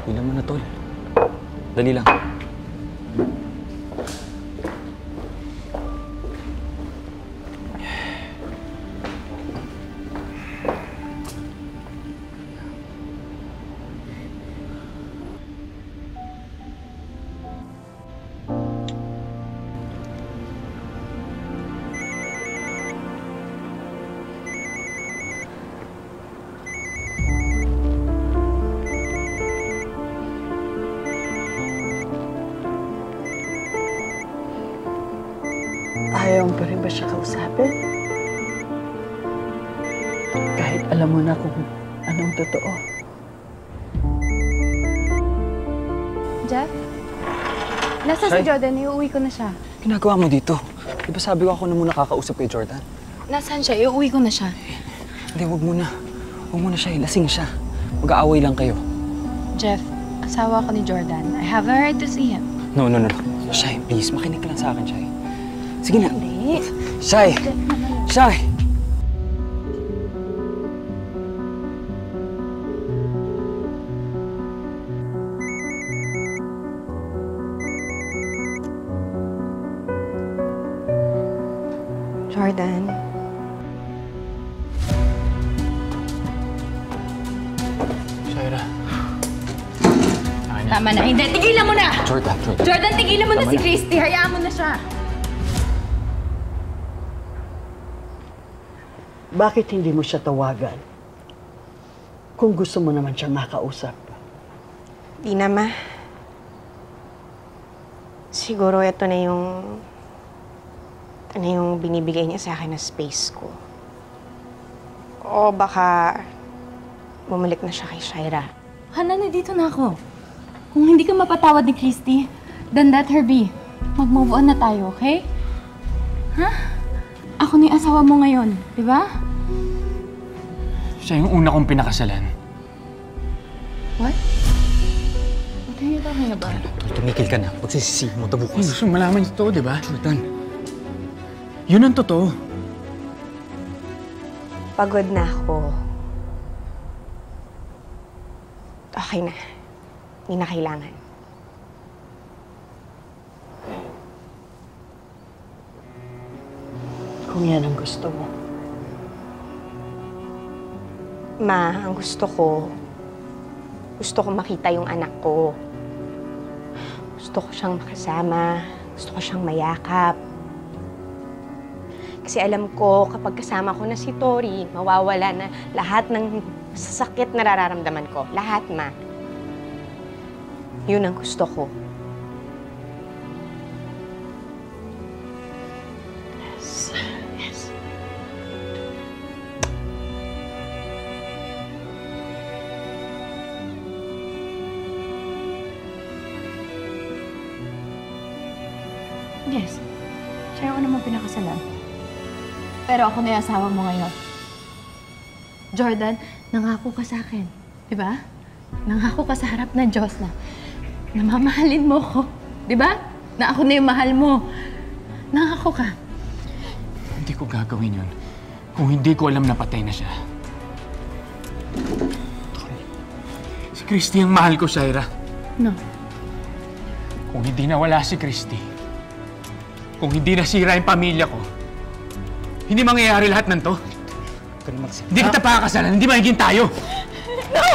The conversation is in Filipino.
Ilan mo na, tol. Dali lang. Ayaw mo pa rin ba siya kausapin? Kahit alam mo na kung anong totoo. Jeff? Nasaan si Jordan? Iuwi ko na siya. Ginagawa mo dito? Di ba sabi ko ako na muna kakausap kay Jordan? Nasaan siya? Iuwi ko na siya. Hindi, wag muna. Huwag muna siya. Lasing siya. Mag-aaway lang kayo. Jeff, asawa ko ni Jordan. I have a right to see him. No. Shai, please. Makinig ka lang sa akin, Shai. Sige na. Hindi. Shai! Shai! Jordan. Shaira. Tama na. Hindi. Tigilan mo na! Jordan. Jordan, tigilan mo na si Christy. Hayaan mo na siya. Bakit hindi mo siya tawagan? Kung gusto mo naman siyang makausap. Di na, Ma. Siguro ito na yung binibigay niya sa akin na space ko. O baka bumalik na siya kay Shaira. Hana, nandito na ako. Kung hindi ka mapatawad ni Christy, then let her be. Mag-move on na tayo, okay? Ha? Ako na yung asawa mo ngayon, di ba? Siya yung una kong pinakasalan. What? What are you talking about? Tumikil ka na. Pagsisisi mo ito bukas. Gusto malaman ito, di ba? Jordan. Yun ang totoo. Pagod na ako. Okay na. Hindi na kailangan. Kung yan ang gusto mo. Ma, ang gusto ko makita yung anak ko. Gusto ko siyang makasama. Gusto ko siyang mayakap. Kasi alam ko, kapag kasama ko na si Tori, mawawala na lahat ng sasakit na nararamdaman ko. Lahat, Ma. Yun ang gusto ko. Yes. Yes. Siya ako naman pinakasalan. Pero ako na yung asawa mo ngayon. Jordan, nangako ka sa akin. Di ba? Nangako ka sa harap ng Diyos na mamahalin mo ko. Di ba? Na ako na yung mahal mo. Nangako ka. Hindi ko gagawin yun kung hindi ko alam na patay na siya. Si Christy ang mahal ko, Shaira. No. Kung hindi nawala si Christy, kung hindi nasira yung pamilya ko, hindi mangyayari lahat ng to. Hindi kita pakakasalan, hindi magiging tayo. No!